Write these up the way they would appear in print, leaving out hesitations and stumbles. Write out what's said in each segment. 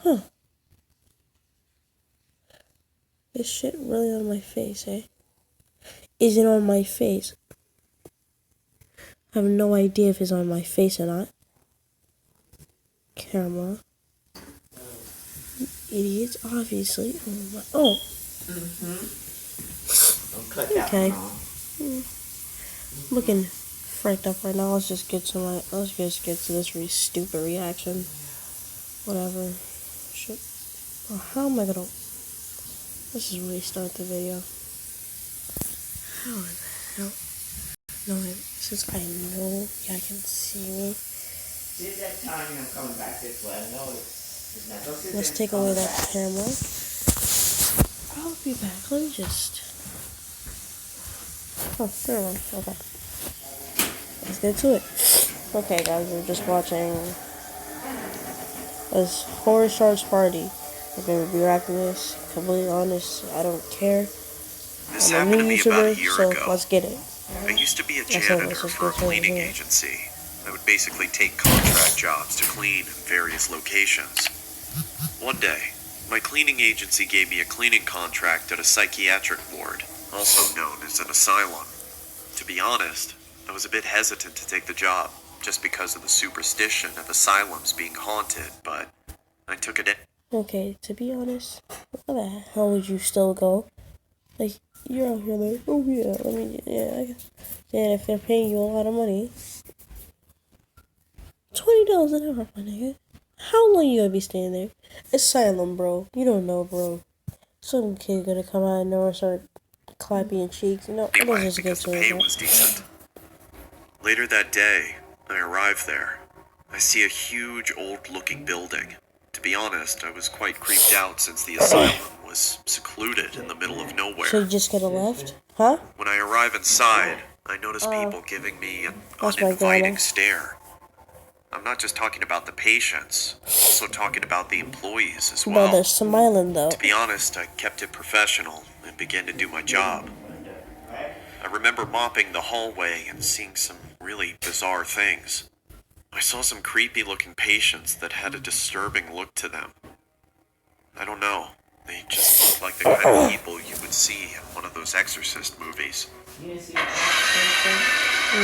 Huh. This shit really on my face, eh? Is it on my face? I have no idea if it's on my face or not. Camera. Idiots, obviously. Oh. Okay. I'm looking freaked up right now. Let's just get to this really stupid reaction. Whatever. Shit. Oh, how am I gonna... Let's just restart the video. How in the hell? No, since I know y'all can see me. See that time I'm coming back this way. I know it's not. Let's take away that camera. I'll be back. Let me just... Oh, there we go. Okay. Let's get to it. Okay, guys, we're just watching this Horror Sharks Party. I'm gonna be reacting to this. Completely honest, I don't care. This I'm a happened to new me about a YouTuber, year so ago. let's get it. I used to be a That's it, janitor let's just for a go to it, cleaning yeah. agency. I would basically take contract jobs to clean in various locations. One day, my cleaning agency gave me a cleaning contract at a psychiatric ward, also known as an asylum. To be honest, I was a bit hesitant to take the job, just because of the superstition of asylums being haunted, but I took it in. Okay, to be honest, why the hell would you still go? Like, you're out here like, oh yeah, let me, yeah, if they're paying you a lot of money. $20 an hour, my nigga. How long you gonna be staying there? Asylum, bro. You don't know, bro. Some kid gonna come out of nowhere and start clapping your cheeks. You know, Anyway, let's just get because the to pay it. was decent. Later that day, I arrived there. I see a huge old-looking building. To be honest, I was quite creeped out since the asylum was secluded in the middle of nowhere. So you just could have left? Huh? When I arrive inside, I notice people giving me an That's my uninviting grandma. stare. I'm not just talking about the patients, I'm also talking about the employees as Bro, well. they're smiling though. To be honest, I kept it professional and began to do my job. I remember mopping the hallway and seeing some really bizarre things. I saw some creepy looking patients that had a disturbing look to them. I don't know, they just looked like the kind of people you would see in one of those Exorcist movies.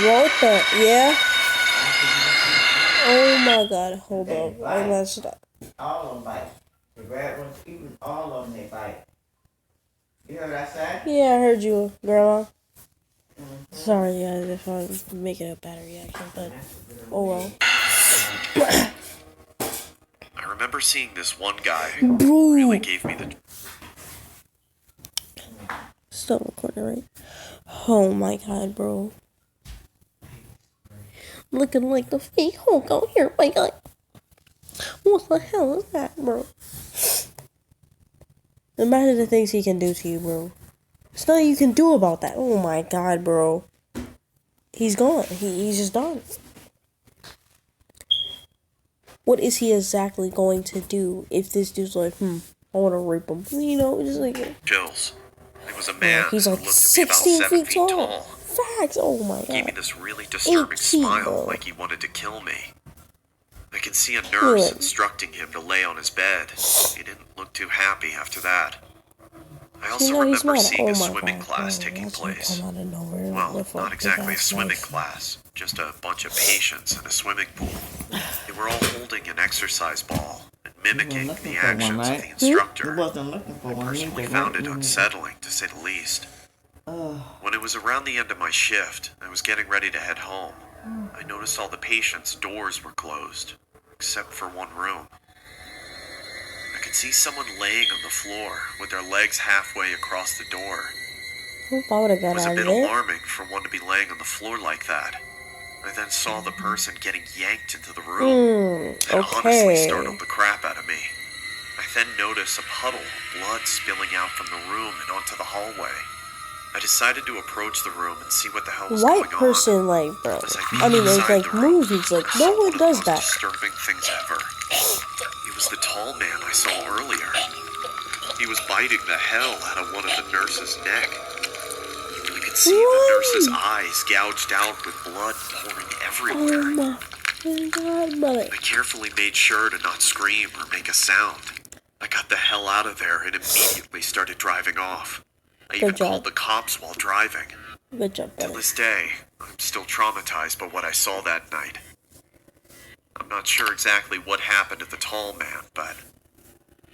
What the? Yeah? Oh my god, hold up. I messed up. All of them bite. The red ones, even all of them, they bite. You heard what I said? Yeah, I heard you, Grandma. Sorry, guys, if I'm making a bad reaction, but oh well. I remember seeing this one guy Bro. who really gave me the... Still recording, right? Oh my god, bro. Looking like the fake Hulk out here, my god. What the hell is that, bro? Imagine the things he can do to you, bro. There's nothing you can do about that. Oh my god, bro. He's gone. He's just done. What is he exactly going to do if this dude's like, I want to rape him? You know, just like... chills. It was a man He's who like looked to be about 16 7 feet tall. Facts. Oh my He gave me god. this really disturbing 18, smile, bro. like he wanted to kill me. I could see a nurse Good. instructing him to lay on his bed. He didn't look too happy after that. I You also know he's remember mad. seeing Oh a my swimming god, class bro, taking that's place. Come out of nowhere Well, with not exactly a big-ass swimming legs. class, just a bunch of patients in a swimming pool. They were all holding an exercise ball and mimicking the actions of the You instructor. wasn't looking for I one personally either. found it unsettling, to say the least. Oh, When it was around the end of my shift, I was getting ready to head home. I noticed all the patients' doors were closed, except for one room. I could see someone laying on the floor with their legs halfway across the door. Oop, I would have It got was out a of bit there. alarming for one to be laying on the floor like that. I then saw the person getting yanked into the room. That honestly Okay. startled the crap out of me. I then noticed a puddle of blood spilling out from the room and onto the hallway. I decided to approach the room and see what the hell was White going person, like, bro. on. As I mean, peeked it's inside like the room, movies. Like, I no saw one of does the most that. disturbing things ever. It was the tall man I saw earlier. He was biting the hell out of one of the nurse's neck. You could see the nurse's eyes gouged out with blood pouring Oh everywhere. my. I carefully made sure to not scream or make a sound. I got the hell out of there and immediately started driving off. I even called the cops while driving. Good job, To buddy. this day, I'm still traumatized by what I saw that night. I'm not sure exactly what happened to the tall man, but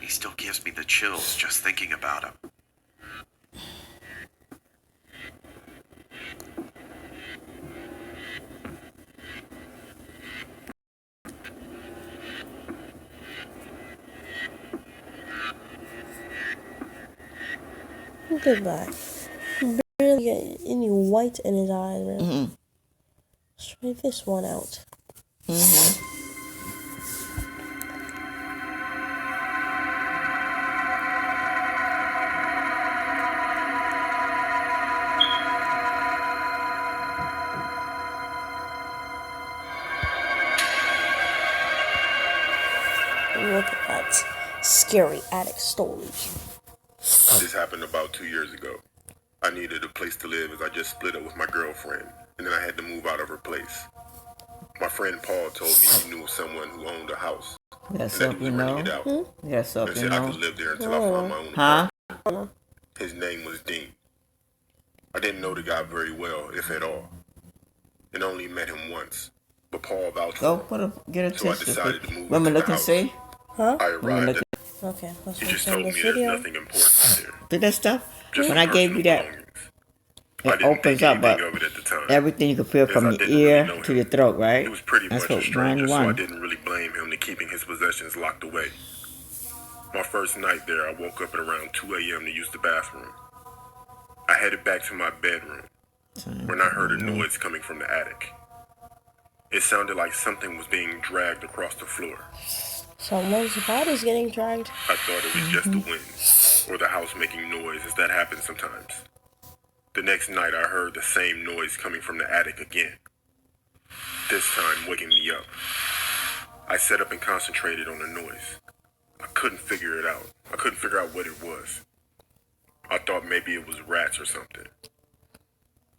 he still gives me the chills just thinking about him. Look at that. Barely get any white in his eyes, man. Mm-hmm. Straight this one out. Mm-hmm. Look at that scary attic stories. This happened about 2 years ago. I needed a place to live as I just split up with my girlfriend, and then I had to move out of her place. My friend Paul told me he knew someone who owned a house, That's and that up, he you was renting know. it out, That's up, and you said I know. could live there until I found my own Huh? apartment. His name was Dean. I didn't know the guy very well, if at all, and only met him once, but Paul vouched Go for him. get a So I tissue. decided to move Women into the look and house. see. Huh? I Women arrived look. at Okay, let's He watch just some told of me this there's video. nothing important there. Did that stuff? Just When I some gave you personal that, belongings. it I didn't think opens up, anything but of it at the time. everything you can feel Yes, from I your didn't really ear know to him. your throat, right? He was pretty That's much a what stranger, so I 91. didn't really blame him to keeping his possessions locked away. My first night there, I woke up at around 2 a.m. to use the bathroom. I headed back to my bedroom when I heard a noise coming from the attic. It sounded like something was being dragged across the floor. Someone's body's getting dragged. I thought it was just the wind, or the house making noise, as that happens sometimes. The next night, I heard the same noise coming from the attic again, this time waking me up. I sat up and concentrated on the noise. I couldn't figure it out. I couldn't figure out what it was. I thought maybe it was rats or something.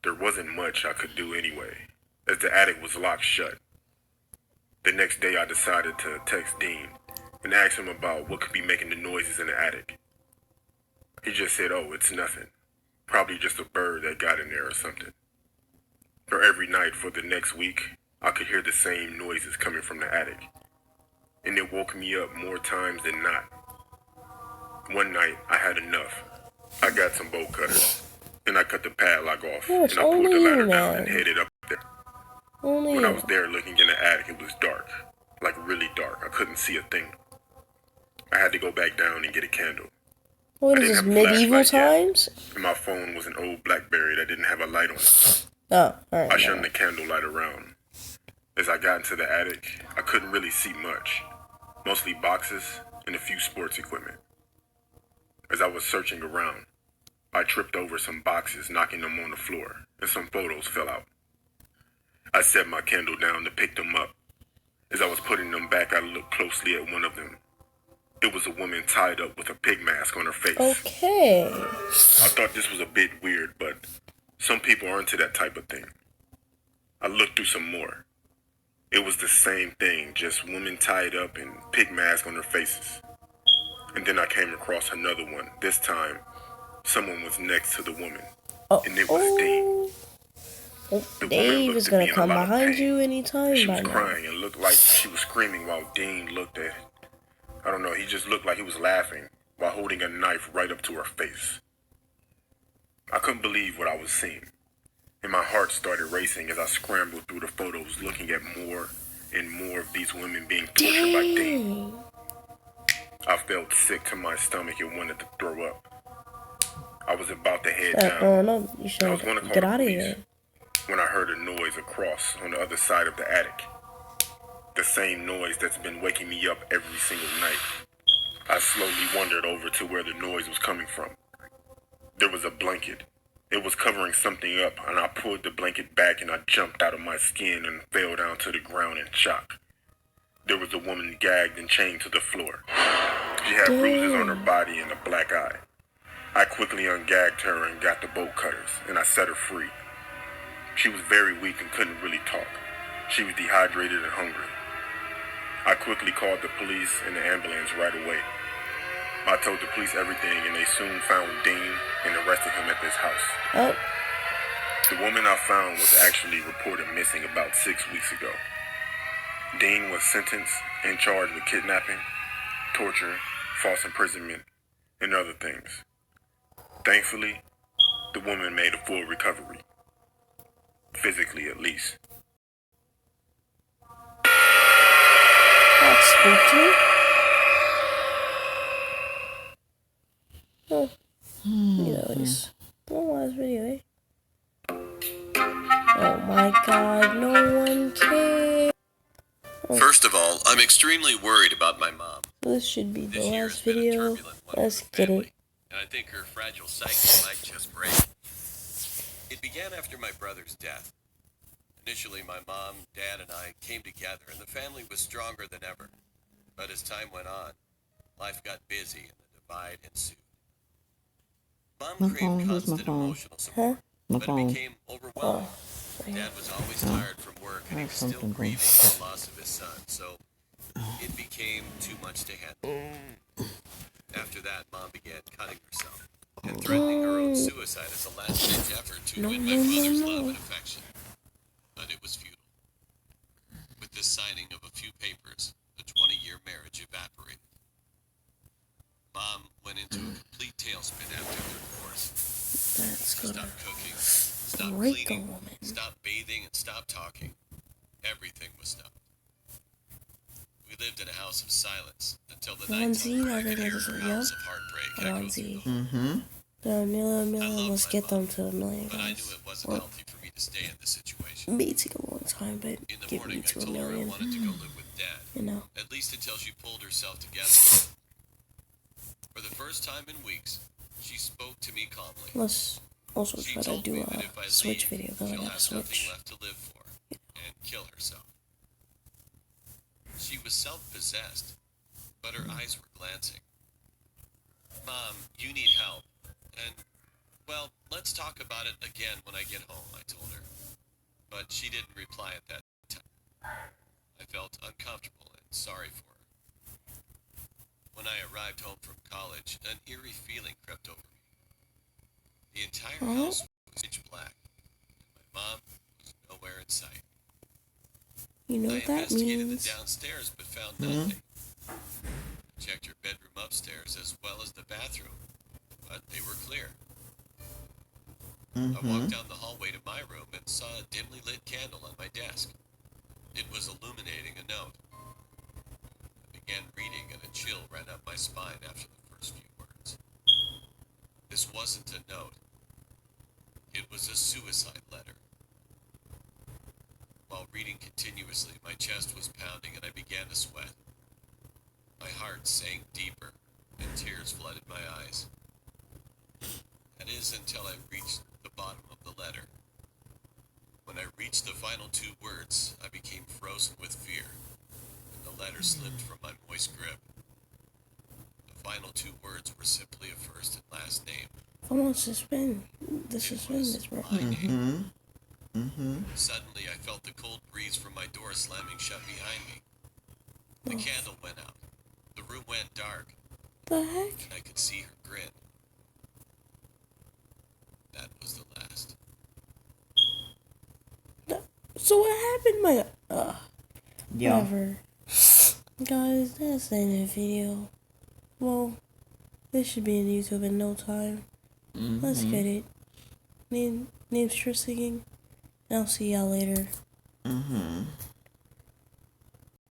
There wasn't much I could do anyway, as the attic was locked shut. The next day I decided to text Dean and ask him about what could be making the noises in the attic. He just said, oh, it's nothing. Probably just a bird that got in there or something. For every night for the next week, I could hear the same noises coming from the attic. And it woke me up more times than not. One night, I had enough. I got some bolt cutters, and I cut the padlock off, Yeah, it's and I pulled the only you, ladder down and man. headed up there. Only When I you. was there looking in the attic, it was dark, like really dark. I couldn't see a thing. I had to go back down and get a candle. What I is this, didn't have a medieval flashlight yet. times? And my phone was an old BlackBerry that didn't have a light on it. Oh, I alright. shined the candlelight around. As I got into the attic, I couldn't really see much. Mostly boxes and a few sports equipment. As I was searching around, I tripped over some boxes, knocking them on the floor, and some photos fell out. I set my candle down to pick them up. As I was putting them back, I looked closely at one of them. It was a woman tied up with a pig mask on her face. Okay. I thought this was a bit weird, but some people are into that type of thing. I looked through some more. It was the same thing, just women tied up and pig masks on their faces. And then I came across another one. This time, someone was next to the woman. Oh, And it was Dean. oh, The woman Dave looked is at gonna me in a come lot of behind pain. you anytime She by was now. crying and looked like she was screaming while Dean looked at it. I don't know, he just looked like he was laughing while holding a knife right up to her face. I couldn't believe what I was seeing, and my heart started racing as I scrambled through the photos looking at more and more of these women being tortured by Dean. Dang. I felt sick to my stomach and wanted to throw up. I was about to head That down throwing up, you I was should gonna call get the out of police here. when I heard a noise across on the other side of the attic. The same noise that's been waking me up every single night. I slowly wandered over to where the noise was coming from. There was a blanket. It was covering something up, and I pulled the blanket back and I jumped out of my skin and fell down to the ground in shock. There was a woman gagged and chained to the floor. She had bruises on her body and a black eye. I quickly ungagged her and got the bolt cutters, and I set her free. She was very weak and couldn't really talk. She was dehydrated and hungry. I quickly called the police and the ambulance right away. I told the police everything, and they soon found Dean and arrested him at this house. Oh, The woman I found was actually reported missing about 6 weeks ago. Dean was sentenced and charged with kidnapping, torture, false imprisonment, and other things. Thankfully, the woman made a full recovery. Physically, at least. that's spooky. Oh, anyways, one last video, eh? Oh my god, no one cares. First of all, I'm extremely worried about my mom. This should be the This year has last been a video. turbulent one for Let's the get family, it. and I think her fragile psyche might just break. It began after my brother's death. Initially, my mom, dad, and I came together, and the family was stronger than ever. But as time went on, life got busy and the divide ensued. Mom My craved phone, where's my constant phone? emotional support, My but it phone. became overwhelming. Dad was always tired from work, and he was still something grieving going. the loss of his son, so it became too much to handle. After that, Mom began cutting herself and threatening her own suicide as a last-ditch effort to win my brother's love and affection. But it was futile. With the signing of a few papers, the 20-year marriage evaporated. Mom went into a complete tailspin after the divorce. That's She gonna stopped cooking, stopped break a cleaning, woman. stopped bathing, and stopped talking. Everything was stopped. We lived in a house of silence until the night Onesie, time I I could think hear this her is house yeah. of heartbreak echo through Onesie. the hall. Mm-hmm. The million, let's my get them mom, to a million, But I knew guys. it wasn't Well, healthy for me to stay in this situation. it may take a long time, but In the give me morning, I to a told her I million. wanted to go live with Dad, You know, at least until she pulled herself together. For the first time in weeks, she spoke to me calmly. let's also She try to told do me a that if I Switch leave, video, because I she'll got a have nothing Switch. left to live for, and kill herself. She was self-possessed, but her eyes were glancing. Mom, you need help, and, well, let's talk about it again when I get home, I told her. But she didn't reply at that time. I felt uncomfortable and sorry for her. When I arrived home from college, an eerie feeling crept over me. The entire house was pitch black, and my mom was nowhere in sight. You know I what that investigated means? the downstairs but found nothing. Checked her bedroom upstairs as well as the bathroom, but they were clear. I walked down the hallway to my room and saw a dimly lit candle on my desk. It was illuminating a note. I began reading and a chill ran up my spine after the first few words. This wasn't a note. It was a suicide letter. While reading continuously, my chest was pounding and I began to sweat. My heart sank deeper and tears flooded my eyes. That is until I reached the bottom of the letter. When I reached the final two words, I became frozen with fear, and the letter slipped from my moist grip. The final two words were simply a first and last name. Come on, suspend. The suspend is bro. My name. Suddenly, I felt the cold breeze from my door slamming shut behind me. The candle went out. The room went dark, The heck? and I could see her grin. That was the last. So what happened, my Yeah. whatever. Guys, that's the end of the video. Well, this should be on YouTube in no time. Let's get it. Name's Tristan, and I'll see y'all later.